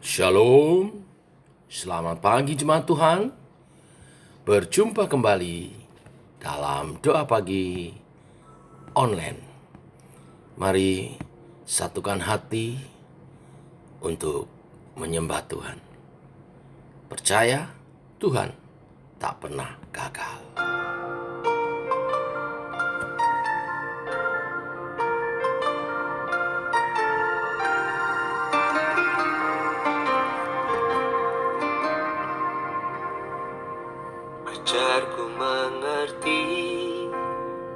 Shalom, selamat pagi jemaat Tuhan. Berjumpa kembali dalam doa pagi online. Mari satukan hati untuk menyembah Tuhan. Percaya Tuhan tak pernah gagal. Ajarku mengerti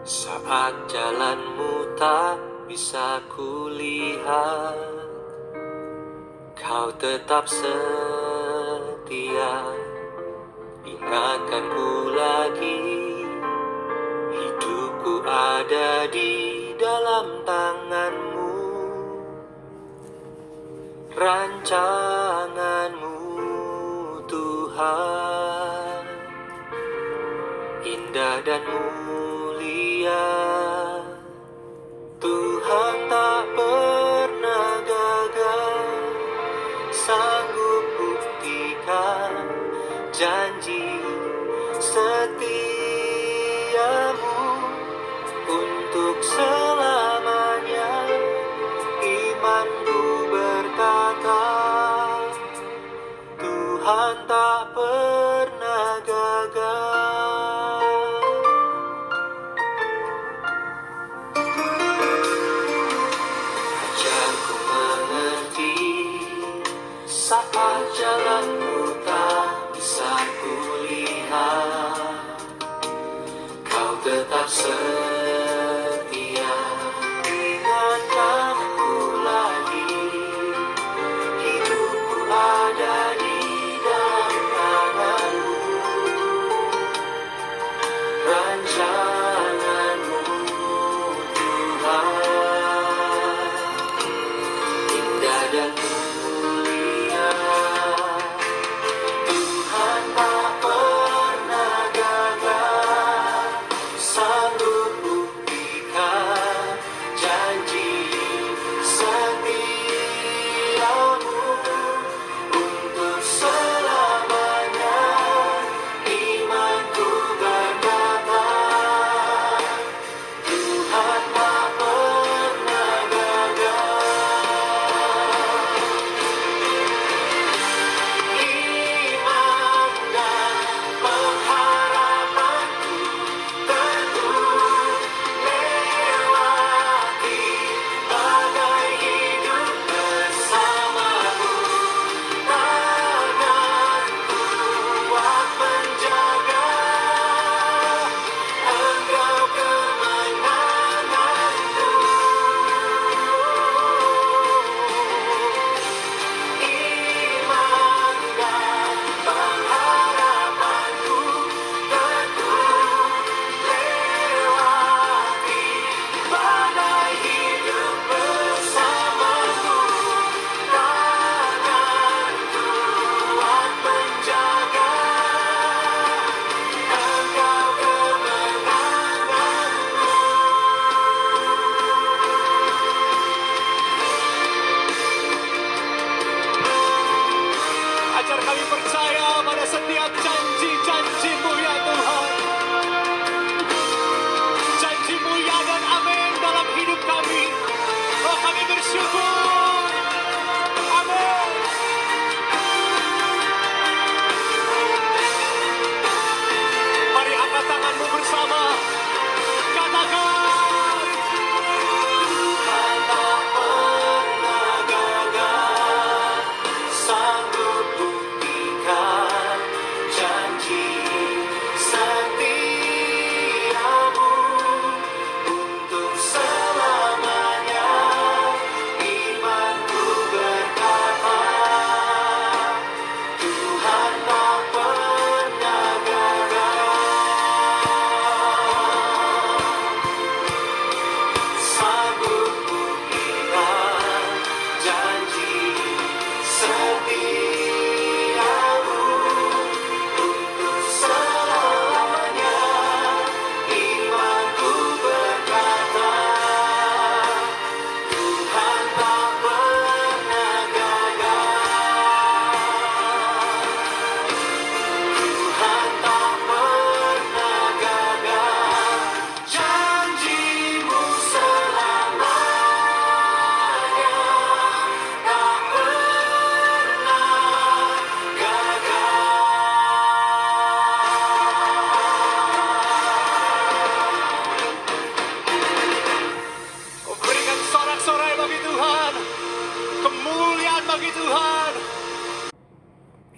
saat jalanmu tak bisa kulihat. Kau tetap setia, ingatkanku lagi. Hidupku ada di dalam tanganmu, rancanganmu Tuhan, indah dan mulia. Tuhan tak pernah gagal, sanggup buktikan janji setiamu untuk selamanya. Imanku berkata, Tuhan tak pernah gagal. Ajarku mengerti saat jalanmu tak bisa kulihat. Kau tetap setia, ingatkanku lagi. Hidupku ada di dalam tanganmu, rancanganmu Tuhan, indah dan mulia. bagi Tuhan.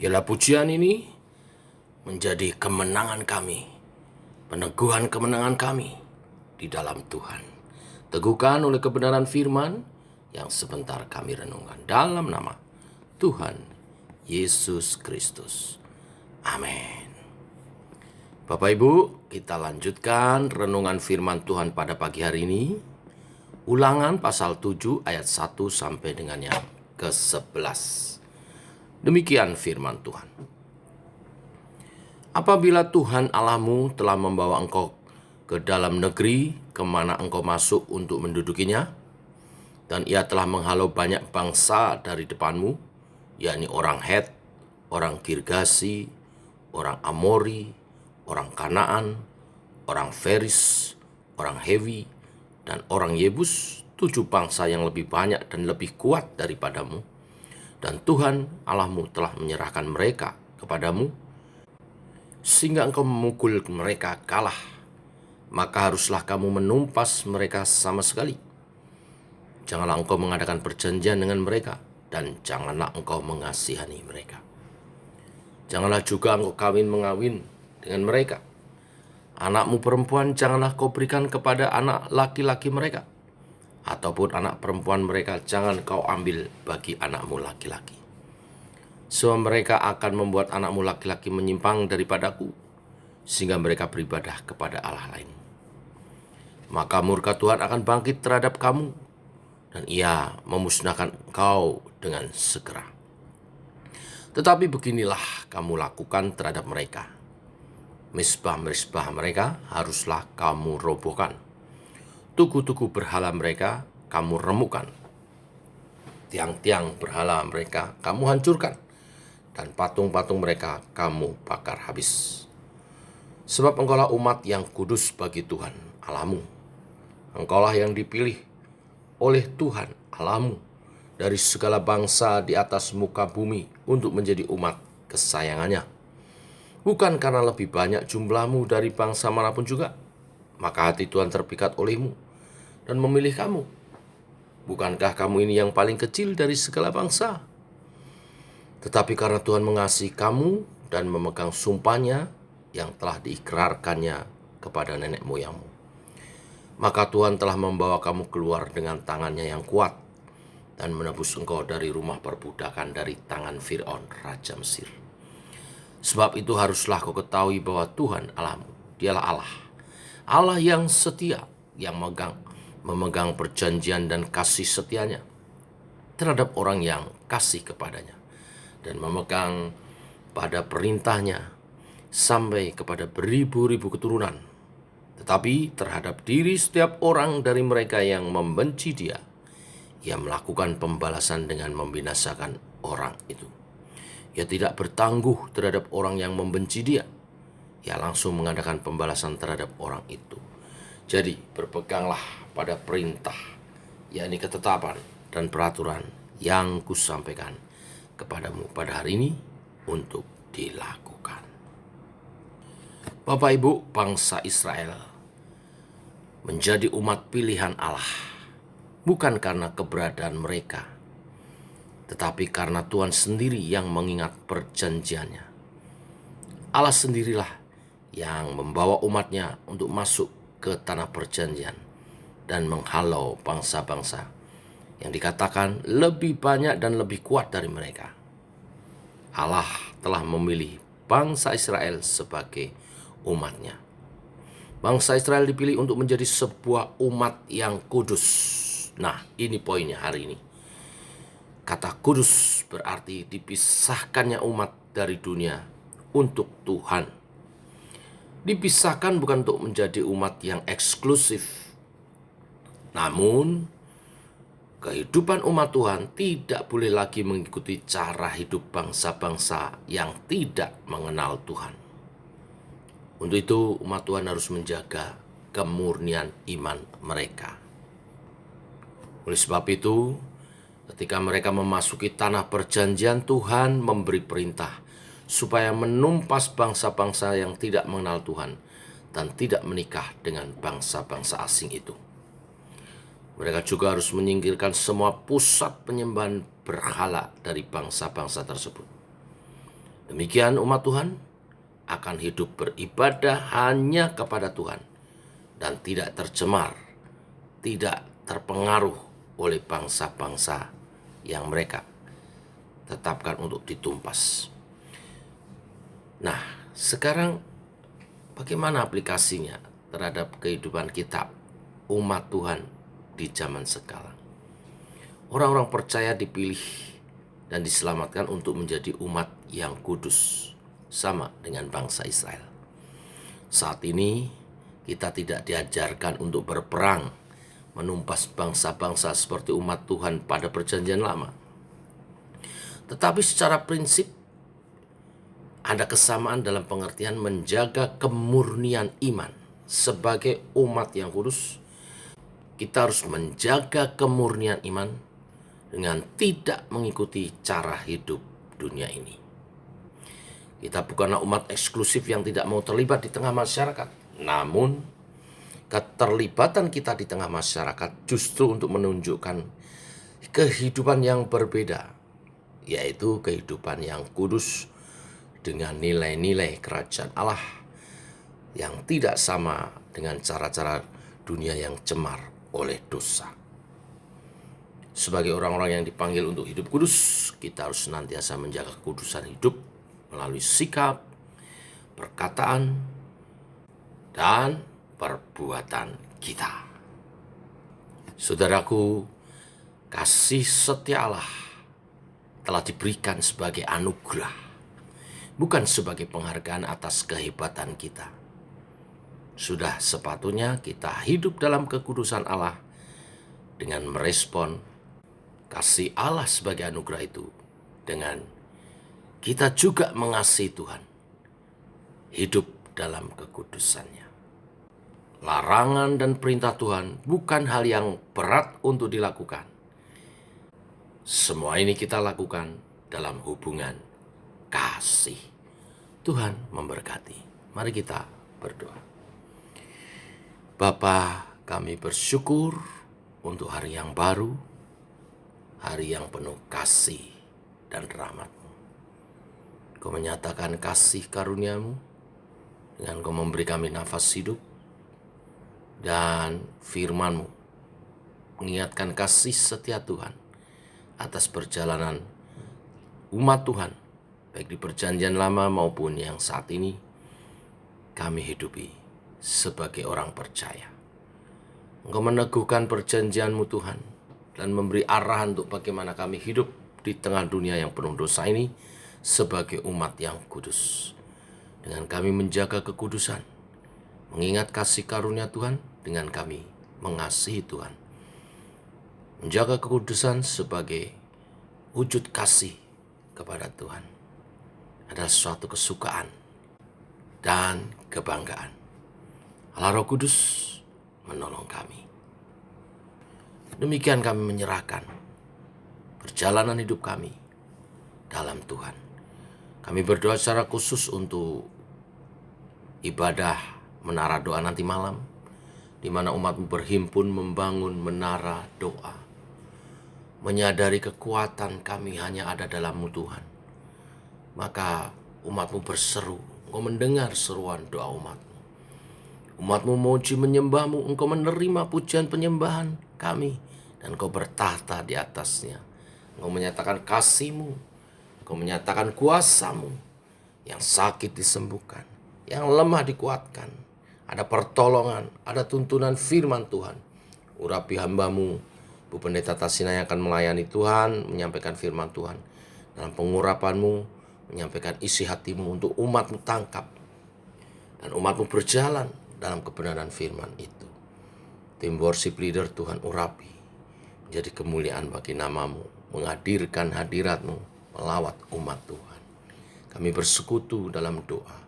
Biarlah pujian ini menjadi kemenangan kami, peneguhan kemenangan kami di dalam Tuhan. Teguhkan oleh kebenaran firman yang sebentar kami renungkan dalam nama Tuhan Yesus Kristus. Amin. Bapak Ibu, kita lanjutkan renungan firman Tuhan pada pagi hari ini. Ulangan pasal 7 ayat 1 sampai dengan yang ke-11. Demikian firman Tuhan. Apabila Tuhan Allahmu telah membawa engkau ke dalam negeri kemana engkau masuk untuk mendudukinya, dan ia telah menghalau banyak bangsa dari depanmu, yakni orang Het, orang Girgasi, orang Amori, orang Kanaan, orang Feris, orang Hewi, dan orang Yebus, 7 bangsa yang lebih banyak dan lebih kuat daripadamu. Dan Tuhan Allahmu telah menyerahkan mereka kepadamu, sehingga engkau memukul mereka kalah. Maka haruslah kamu menumpas mereka sama sekali. Janganlah engkau mengadakan perjanjian dengan mereka, dan janganlah engkau mengasihani mereka. Janganlah juga engkau kawin-mengawin dengan mereka. Anakmu perempuan janganlah kau berikan kepada anak laki-laki mereka, ataupun anak perempuan mereka jangan kau ambil bagi anakmu laki-laki. Sebab mereka akan membuat anakmu laki-laki menyimpang daripadaku, sehingga mereka beribadah kepada Allah lain. Maka murka Tuhan akan bangkit terhadap kamu, dan ia memusnahkan engkau dengan segera. Tetapi beginilah kamu lakukan terhadap mereka. Mezbah-mezbah mereka haruslah kamu robohkan. Tugu-tugu berhala mereka kamu remukkan. Tiang-tiang berhala mereka kamu hancurkan. Dan patung-patung mereka kamu bakar habis. Sebab engkaulah umat yang kudus bagi Tuhan Allahmu. Engkaulah yang dipilih oleh Tuhan Allahmu dari segala bangsa di atas muka bumi untuk menjadi umat kesayangannya. Bukan karena lebih banyak jumlahmu dari bangsa manapun juga, maka hati Tuhan terpikat olehmu dan memilih kamu. Bukankah kamu ini yang paling kecil dari segala bangsa? Tetapi karena Tuhan mengasihi kamu dan memegang sumpahnya yang telah diikrarkannya kepada nenek moyangmu, maka Tuhan telah membawa kamu keluar dengan tangannya yang kuat dan menebus engkau dari rumah perbudakan, dari tangan Fir'aun, Raja Mesir. Sebab itu haruslah kau ketahui bahwa Tuhan Allahmu, dialah Allah, Allah yang setia, yang memegang perjanjian dan kasih setianya terhadap orang yang kasih kepadanya, dan memegang pada perintahnya sampai kepada beribu-ribu keturunan. Tetapi terhadap diri setiap orang dari mereka yang membenci dia, ia melakukan pembalasan dengan membinasakan orang itu. Ia tidak bertangguh terhadap orang yang membenci dia. Ia langsung mengadakan pembalasan terhadap orang itu. Jadi berpeganglah pada perintah, yakni ketetapan dan peraturan yang kusampaikan kepadamu pada hari ini untuk dilakukan. Bapak Ibu, bangsa Israel menjadi umat pilihan Allah, bukan karena keberadaan mereka, tetapi karena Tuhan sendiri yang mengingat perjanjiannya. Allah sendirilah yang membawa umatnya untuk masuk ke tanah perjanjian dan menghalau bangsa-bangsa yang dikatakan lebih banyak dan lebih kuat dari mereka. Allah telah memilih bangsa Israel sebagai umatnya. Bangsa Israel dipilih untuk menjadi sebuah umat yang kudus. Nah, ini poinnya hari ini. Kata kudus berarti dipisahkannya umat dari dunia untuk Tuhan. Dipisahkan bukan untuk menjadi umat yang eksklusif. Namun, kehidupan umat Tuhan tidak boleh lagi mengikuti cara hidup bangsa-bangsa yang tidak mengenal Tuhan. Untuk itu, umat Tuhan harus menjaga kemurnian iman mereka. Oleh sebab itu, ketika mereka memasuki tanah perjanjian, Tuhan memberi perintah supaya menumpas bangsa-bangsa yang tidak mengenal Tuhan dan tidak menikah dengan bangsa-bangsa asing itu. Mereka juga harus menyingkirkan semua pusat penyembahan berhala dari bangsa-bangsa tersebut. Demikian umat Tuhan akan hidup beribadah hanya kepada Tuhan dan tidak tercemar, tidak terpengaruh oleh bangsa-bangsa yang mereka tetapkan untuk ditumpas. Nah, sekarang bagaimana aplikasinya terhadap kehidupan kita umat Tuhan di zaman sekarang? Orang-orang percaya dipilih dan diselamatkan untuk menjadi umat yang kudus, sama dengan bangsa Israel. Saat ini kita tidak diajarkan untuk berperang, menumpas bangsa-bangsa seperti umat Tuhan pada Perjanjian Lama. Tetapi secara prinsip ada kesamaan dalam pengertian menjaga kemurnian iman. Sebagai umat yang kudus, kita harus menjaga kemurnian iman dengan tidak mengikuti cara hidup dunia ini. Kita bukanlah umat eksklusif yang tidak mau terlibat di tengah masyarakat. Namun, keterlibatan kita di tengah masyarakat justru untuk menunjukkan kehidupan yang berbeda, yaitu kehidupan yang kudus dengan nilai-nilai kerajaan Allah yang tidak sama dengan cara-cara dunia yang cemar oleh dosa. Sebagai orang-orang yang dipanggil untuk hidup kudus, kita harus senantiasa menjaga kekudusan hidup melalui sikap, perkataan, dan perbuatan kita. Saudaraku, kasih setia Allah telah diberikan sebagai anugerah, bukan sebagai penghargaan atas kehebatan kita. Sudah sepatutnya kita hidup dalam kekudusan Allah dengan merespon kasih Allah sebagai anugerah itu dengan kita juga mengasihi Tuhan, hidup dalam kekudusannya. Larangan dan perintah Tuhan bukan hal yang berat untuk dilakukan. Semua ini kita lakukan dalam hubungan kasih. Tuhan memberkati. Mari kita berdoa. Bapa, kami bersyukur untuk hari yang baru, hari yang penuh kasih dan rahmat-Mu. Kau menyatakan kasih karunia-Mu dengan Kau memberi kami nafas hidup, dan firman-Mu mengingatkan kasih setia Tuhan atas perjalanan umat Tuhan, baik di Perjanjian Lama maupun yang saat ini kami hidupi sebagai orang percaya. Engkau meneguhkan perjanjian-Mu Tuhan dan memberi arahan untuk bagaimana kami hidup di tengah dunia yang penuh dosa ini sebagai umat yang kudus. Dengan kami menjaga kekudusan, mengingat kasih karunia Tuhan, dengan kami mengasihi Tuhan. Menjaga kekudusan sebagai wujud kasih kepada Tuhan adalah suatu kesukaan dan kebanggaan. Allah Roh Kudus menolong kami. Demikian kami menyerahkan perjalanan hidup kami dalam Tuhan. Kami berdoa secara khusus untuk ibadah menara doa nanti malam, di mana umat-Mu berhimpun membangun menara doa. Menyadari kekuatan kami hanya ada dalam-Mu Tuhan. Maka umat-Mu berseru, Engkau mendengar seruan doa umat-Mu. Umat-Mu memuji menyembah-Mu, Engkau menerima pujian penyembahan kami, dan Engkau bertahta di atasnya. Engkau menyatakan kasih-Mu, Engkau menyatakan kuasa-Mu, yang sakit disembuhkan, yang lemah dikuatkan. Ada pertolongan, ada tuntunan firman Tuhan. Urapi hamba-Mu, Bu Pendeta Tasina, yang akan melayani Tuhan, menyampaikan firman Tuhan. Dalam pengurapan-Mu, menyampaikan isi hati-Mu untuk umat-Mu tangkap. Dan umat-Mu berjalan dalam kebenaran firman itu. Tim worship leader Tuhan urapi, menjadi kemuliaan bagi nama-Mu, menghadirkan hadirat-Mu, melawat umat Tuhan. Kami bersekutu dalam doa.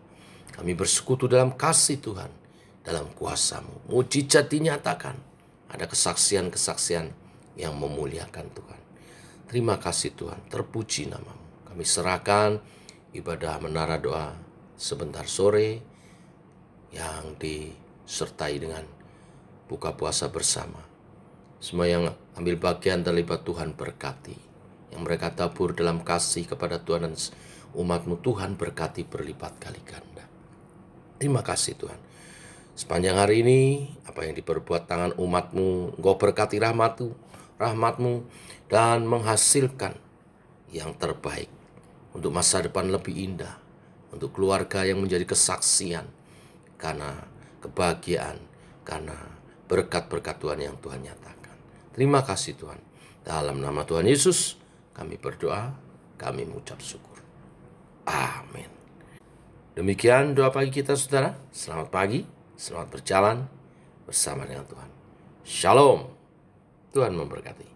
Kami bersekutu dalam kasih Tuhan, dalam kuasa-Mu. Mujizat dinyatakan. Ada kesaksian-kesaksian yang memuliakan Tuhan. Terima kasih Tuhan, terpuji nama-Mu. Kami serahkan ibadah menara doa sebentar sore yang disertai dengan buka puasa bersama. Semua yang ambil bagian terlibat Tuhan berkati. yang mereka tabur dalam kasih kepada Tuhan dan umat-Mu, Tuhan berkati berlipat kali ganda. Terima kasih Tuhan. Sepanjang hari ini, apa yang diperbuat tangan umat-Mu, Engkau berkati rahmat-Mu, dan menghasilkan yang terbaik untuk masa depan lebih indah, untuk keluarga yang menjadi kesaksian karena kebahagiaan, karena berkat-berkat Tuhan yang Tuhan nyatakan. Terima kasih Tuhan. Dalam nama Tuhan Yesus, kami berdoa, kami mengucap syukur. Amin. Demikian doa pagi kita saudara. Selamat pagi, selamat berjalan bersama dengan Tuhan. Shalom. Tuhan memberkati.